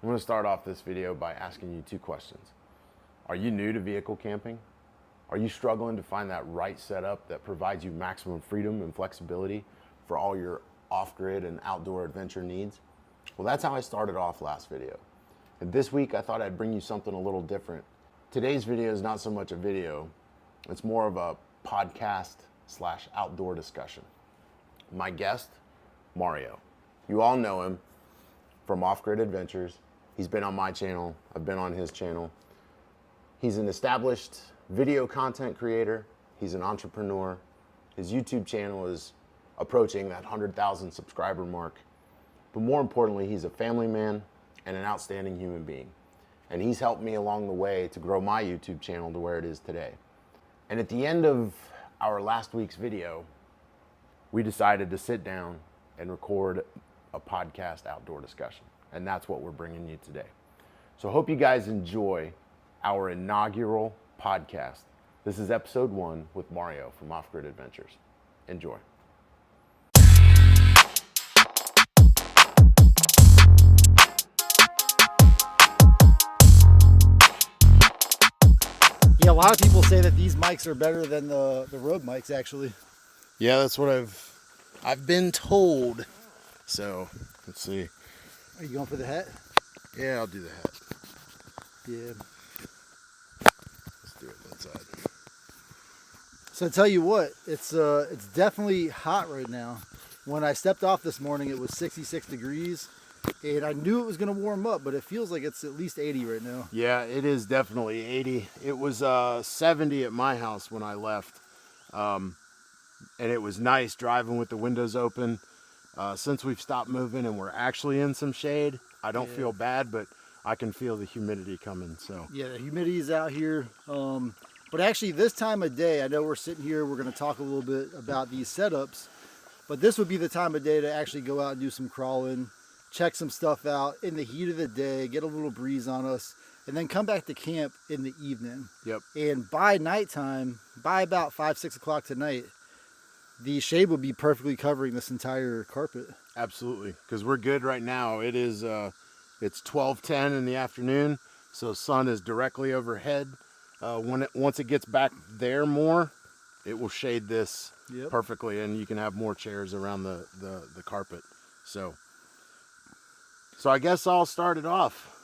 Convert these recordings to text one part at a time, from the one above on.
I'm going to start off this video by asking you two questions. Are you new to vehicle camping? Are you struggling to find that right setup that provides you maximum freedom and flexibility for all your off-grid and outdoor adventure needs? Well, that's how I started off last video. And this week I thought I'd bring you something a little different. Today's video is not so much a video, it's more of a podcast / outdoor discussion. My guest, Mario. You all know him from Off-Grid Adventures. He's been on my channel, I've been on his channel. He's an established video content creator, he's an entrepreneur. His YouTube channel is approaching that 100,000 subscriber mark. But more importantly, he's a family man and an outstanding human being. And he's helped me along the way to grow my YouTube channel to where it is today. And at the end of our last week's video, we decided to sit down and record a podcast outdoor discussion. And that's what we're bringing you today. So I hope you guys enjoy our inaugural podcast. This is episode 1 with Mario from Off-Grid Adventures. Enjoy. Yeah, a lot of people say that these mics are better than the Rode mics, actually. Yeah, that's what I've been told. So let's see. Are you going for the hat? Yeah, I'll do the hat. Yeah. Let's do it inside. So I tell you what, it's definitely hot right now. When I stepped off this morning, it was 66 degrees, and I knew it was going to warm up, but it feels like it's at least 80 right now. Yeah, it is definitely 80. It was 70 at my house when I left, and it was nice driving with the windows open. Since we've stopped moving and we're actually in some shade, I don't feel bad, but I can feel the humidity coming. So yeah, the humidity is out here. But actually, this time of day, I know we're sitting here, we're going to talk a little bit about these setups, but this would be the time of day to actually go out and do some crawling, check some stuff out in the heat of the day, get a little breeze on us, and then come back to camp in the evening. Yep. And by nighttime, by about 5-6 o'clock tonight, the shade will be perfectly covering this entire carpet. Absolutely, because we're good right now. It is it's 12:10 in the afternoon, so sun is directly overhead. Once it gets back there more, it will shade this perfectly, and you can have more chairs around the carpet. So I guess I'll start it off.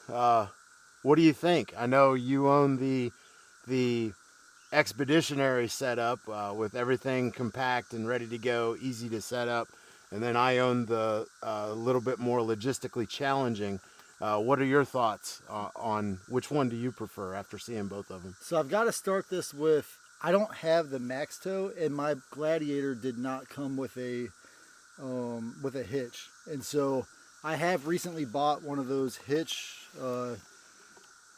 What do you think? I know you own the expeditionary setup with everything compact and ready to go, easy to set up, and then I own the little bit more logistically challenging. What are your thoughts on which one do you prefer after seeing both of them? So I've got to start this with, I don't have the max tow, and my Gladiator did not come with a hitch, and so I have recently bought one of those hitch.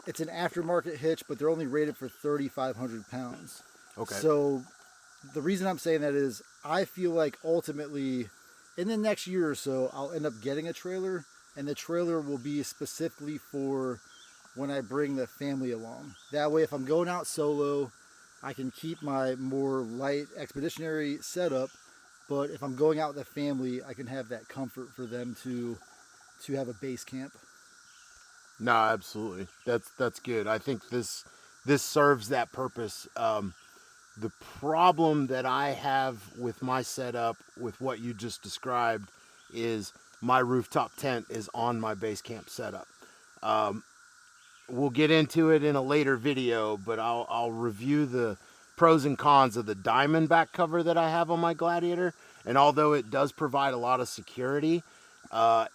It's an aftermarket hitch, but they're only rated for 3,500 pounds. Okay. So the reason I'm saying that is I feel like ultimately in the next year or so, I'll end up getting a trailer, and the trailer will be specifically for when I bring the family along. That way, if I'm going out solo, I can keep my more light expeditionary setup, but if I'm going out with a family, I can have that comfort for them to have a base camp. No, absolutely. That's good. I think this serves that purpose. The problem that I have with my setup, with what you just described, is my rooftop tent is on my base camp setup. We'll get into it in a later video, but I'll review the pros and cons of the Diamondback cover that I have on my Gladiator. And although it does provide a lot of security,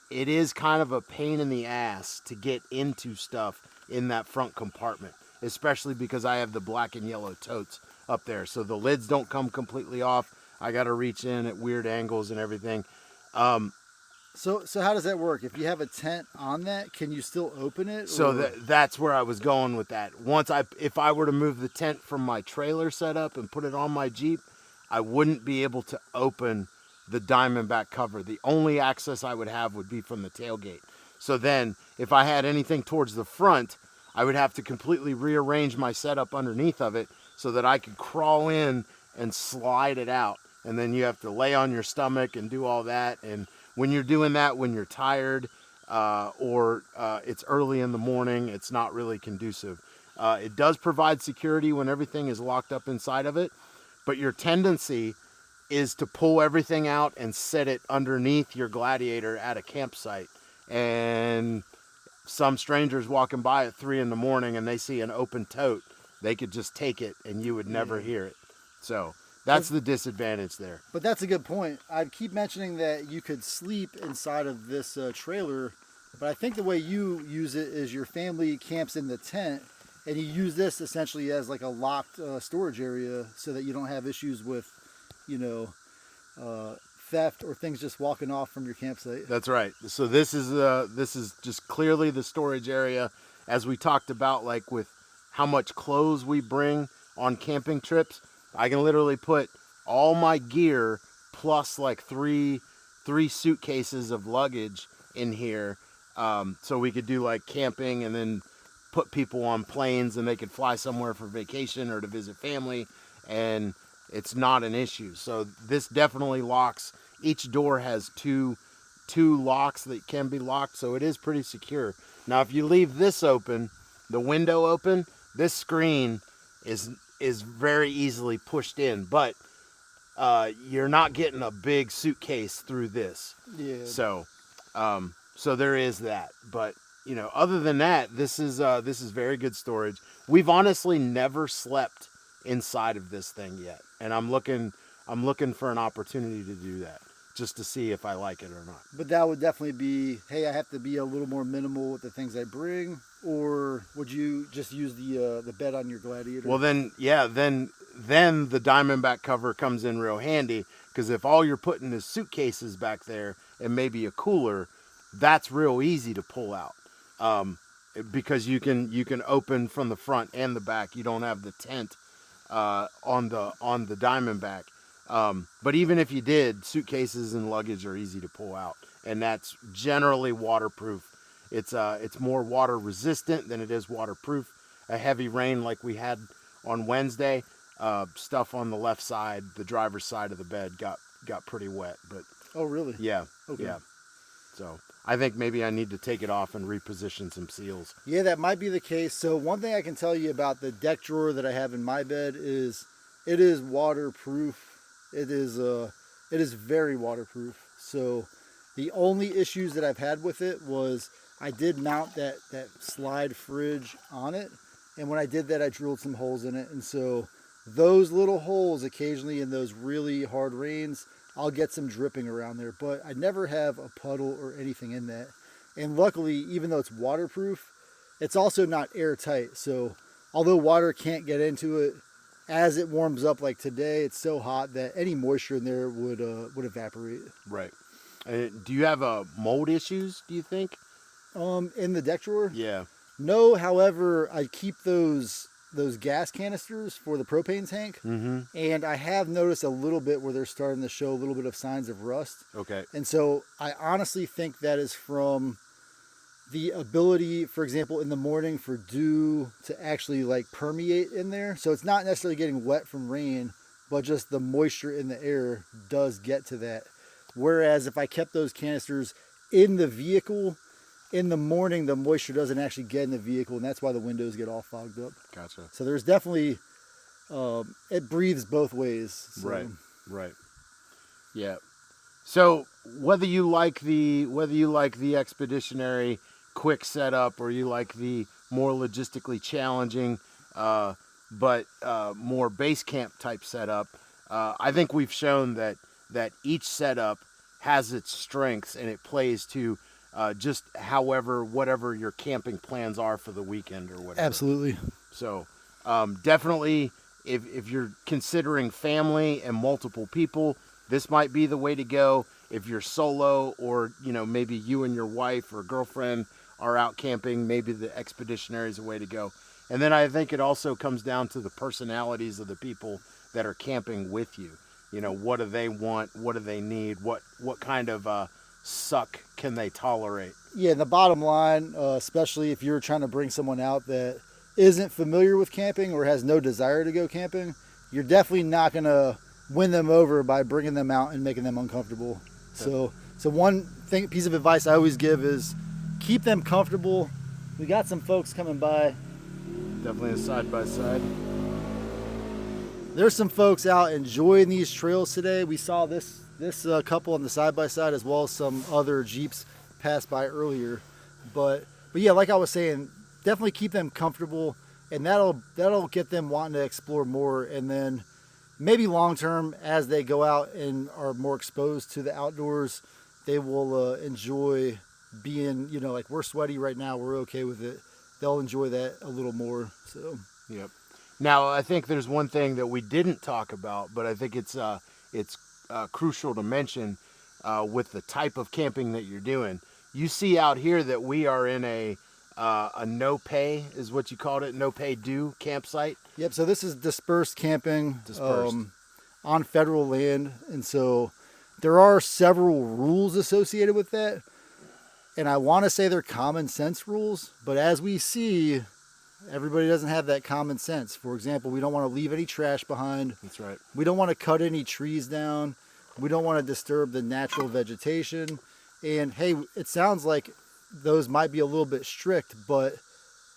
it is kind of a pain in the ass to get into stuff in that front compartment, especially because I have the black and yellow totes up there. So the lids don't come completely off. I got to reach in at weird angles and everything. So how does that work? If you have a tent on that, can you still open it? So that's where I was going with that. If I were to move the tent from my trailer setup and put it on my Jeep, I wouldn't be able to open the Diamondback cover. The only access I would have would be from the tailgate. So then if I had anything towards the front, I would have to completely rearrange my setup underneath of it so that I could crawl in and slide it out. And then you have to lay on your stomach and do all that. And when you're doing that, when you're tired, or it's early in the morning, it's not really conducive. It does provide security when everything is locked up inside of it, but your tendency is to pull everything out and set it underneath your Gladiator at a campsite. And some strangers walking by at 3 in the morning and they see an open tote, they could just take it and you would never hear it. So that's the disadvantage there. But that's a good point. I keep mentioning that you could sleep inside of this trailer, but I think the way you use it is your family camps in the tent, and you use this essentially as like a locked storage area so that you don't have issues with, theft or things just walking off from your campsite. That's right. So this is just clearly the storage area, as we talked about, like with how much clothes we bring on camping trips. I can literally put all my gear plus like three suitcases of luggage in here, so we could do like camping and then put people on planes and they could fly somewhere for vacation or to visit family, and it's not an issue. So this definitely locks. Each door has two locks that can be locked, so it is pretty secure. Now, if you leave this open, the window open, this screen is very easily pushed in, but you're not getting a big suitcase through this. Yeah. So there is that. But other than that, this is very good storage. We've honestly never slept inside of this thing yet, and I'm looking for an opportunity to do that, just to see if I like it or not. But that would definitely be, hey, I have to be a little more minimal with the things I bring, or would you just use the bed on your Gladiator? Well, then the Diamondback cover comes in real handy, because if all you're putting is suitcases back there and maybe a cooler, that's real easy to pull out, because you can open from the front and the back. You don't have the tent on the Diamondback. But even if you did, suitcases and luggage are easy to pull out, and that's generally waterproof. It's more water resistant than it is waterproof. A heavy rain like we had on Wednesday, stuff on the left side, the driver's side of the bed got pretty wet. But oh, really? Yeah. Okay. Yeah. So I think maybe I need to take it off and reposition some seals. Yeah, that might be the case. So one thing I can tell you about the deck drawer that I have in my bed is it is waterproof. It is very waterproof. So the only issues that I've had with it was I did mount that slide fridge on it, and when I did that, I drilled some holes in it, and so those little holes occasionally in those really hard rains, I'll get some dripping around there, but I never have a puddle or anything in that. And luckily, even though it's waterproof, it's also not airtight. So although water can't get into it, as it warms up like today, it's so hot that any moisture in there would evaporate. Right. Do you have mold issues, do you think? In the deck drawer? Yeah. No, however, I keep those gas canisters for the propane tank, and I have noticed a little bit where they're starting to show a little bit of signs of rust. Okay. And so I honestly think that is from the ability, for example, in the morning for dew to actually like permeate in there. So it's not necessarily getting wet from rain, but just the moisture in the air does get to that. Whereas if I kept those canisters in the vehicle, in the morning, the moisture doesn't actually get in the vehicle, and that's why the windows get all fogged up. Gotcha. So there's definitely, it breathes both ways. So. Right. Yeah. So whether you like the expeditionary quick setup, or you like the more logistically challenging, but more base camp type setup, I think we've shown that each setup has its strengths, and it plays to just whatever your camping plans are for the weekend or whatever. Absolutely. So definitely, if you're considering family and multiple people, this might be the way to go. If you're solo, or maybe you and your wife or girlfriend are out camping, maybe the expeditionary is the way to go. And then I think it also comes down to the personalities of the people that are camping with you. What do they want? What do they need? What kind of suck can they tolerate? Yeah, and the bottom line, especially if you're trying to bring someone out that isn't familiar with camping or has no desire to go camping, you're definitely not going to win them over by bringing them out and making them uncomfortable. So one piece of advice I always give is keep them comfortable. We got some folks coming by. Definitely a side-by-side. There's some folks out enjoying these trails today. We saw this couple on the side-by-side, as well as some other Jeeps pass by earlier. But yeah, like I was saying, definitely keep them comfortable, and that'll get them wanting to explore more. And then maybe long term, as they go out and are more exposed to the outdoors, they will enjoy being, like we're sweaty right now, we're okay with it. They'll enjoy that a little more. So Yep. Now, I think there's one thing that we didn't talk about, but I think it's crucial to mention with the type of camping that you're doing. You see out here that we are in a no pay, is what you called it, no pay due campsite. Yep. So this is dispersed camping. Dispersed. On federal land, and so there are several rules associated with that. And I want to say they're common sense rules, but as we see, everybody doesn't have that common sense. For example, we don't want to leave any trash behind. That's right. We don't want to cut any trees down. We don't want to disturb the natural vegetation. And hey, it sounds like those might be a little bit strict, but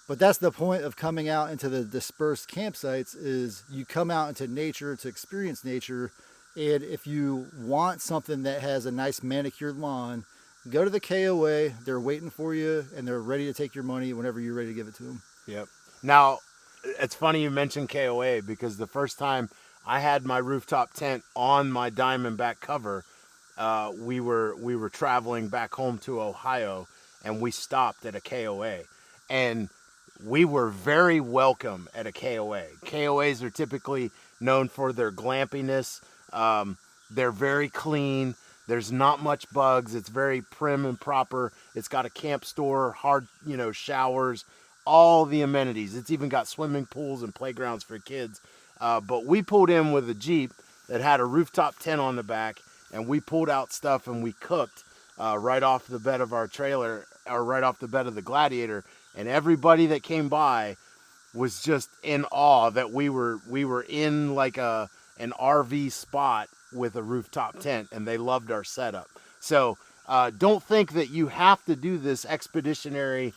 that's the point of coming out into the dispersed campsites, is you come out into nature to experience nature. And if you want something that has a nice manicured lawn, go to the KOA. They're waiting for you, and they're ready to take your money whenever you're ready to give it to them. Yep. Now, it's funny you mentioned KOA, because the first time I had my rooftop tent on my Diamondback cover, we were traveling back home to Ohio, and we stopped at a KOA, and we were very welcome at a KOA. KOAs are typically known for their glampiness. They're very clean. There's not much bugs. It's very prim and proper. It's got a camp store, hard, showers, all the amenities. It's even got swimming pools and playgrounds for kids. But we pulled in with a Jeep that had a rooftop tent on the back, and we pulled out stuff and we cooked right off the bed of our trailer, or right off the bed of the Gladiator. And everybody that came by was just in awe that we were in like an RV spot with a rooftop tent, and they loved our setup. So don't think that you have to do this expeditionary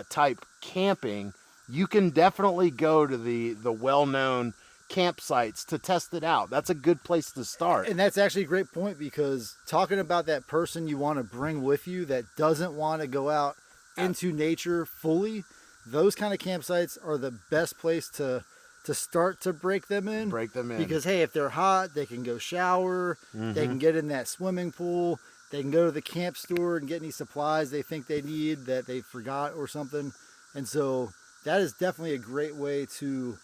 type camping. You can definitely go to the well-known campsites to test it out. That's a good place to start. And that's actually a great point, because talking about that person you want to bring with you that doesn't want to go out into nature fully, those kind of campsites are the best place to start to break them in. Because hey, if they're hot, they can go shower, they can get in that swimming pool, they can go to the camp store and get any supplies they think they need that they forgot or something. And so that is definitely a great way to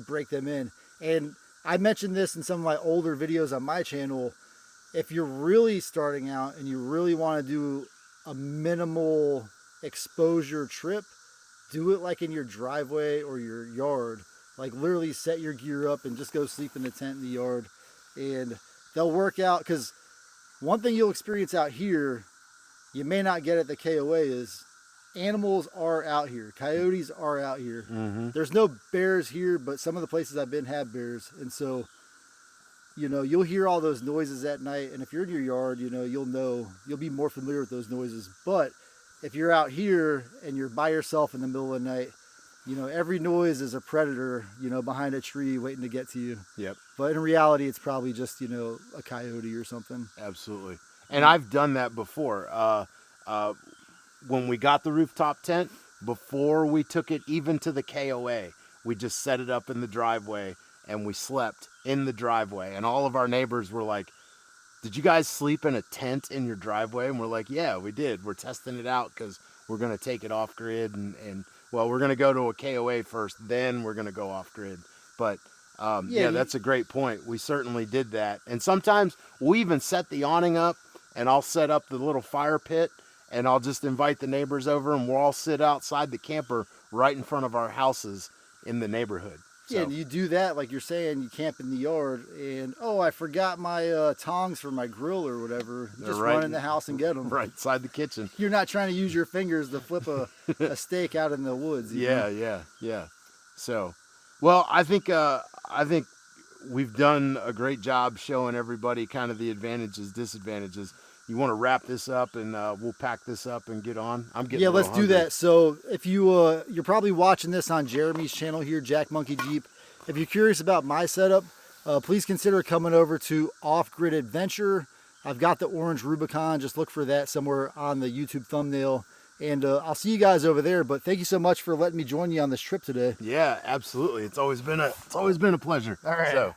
break them in. And I mentioned this in some of my older videos on my channel. If you're really starting out and you really want to do a minimal exposure trip, do it like in your driveway or your yard. Like literally set your gear up and just go sleep in the tent in the yard, and they'll work out. Because one thing you'll experience out here, you may not get at the KOA, is animals are out here. Coyotes are out here. There's no bears here, but some of the places I've been have bears. And so, you'll hear all those noises at night. And if you're in your yard, you'll be more familiar with those noises. But if you're out here and you're by yourself in the middle of the night, every noise is a predator, behind a tree waiting to get to you. Yep. But in reality, it's probably just, a coyote or something. Absolutely. And I've done that before. When we got the rooftop tent, before we took it even to the KOA, we just set it up in the driveway and we slept in the driveway. And all of our neighbors were like, "Did you guys sleep in a tent in your driveway?" And we're like, "Yeah, we did. We're testing it out because we're going to take it off grid and well, we're going to go to a KOA first, then we're going to go off grid." But yeah, that's a great point. We certainly did that. And sometimes we'll even set the awning up, and I'll set up the little fire pit, and I'll just invite the neighbors over, and we'll all sit outside the camper right in front of our houses in the neighborhood. Yeah, and you do that, like you're saying, you camp in the yard, and I forgot my tongs for my grill or whatever. Just run in the house and get them. Right inside the kitchen. You're not trying to use your fingers to flip a steak out in the woods. Yeah. So, well, I think we've done a great job showing everybody kind of the advantages, disadvantages. you want to wrap this up and we'll pack this up and get on? I'm getting Yeah, a little let's do hungry. that. So if you're probably watching this on Jeremy's channel here, Jack Monkey Jeep. If you're curious about my setup, please consider coming over to Off Grid Adventure. I've got the orange Rubicon. Just look for that somewhere on the YouTube thumbnail. And I'll see you guys over there. But thank you so much for letting me join you on this trip today. Yeah, absolutely. It's always been a pleasure. All right. So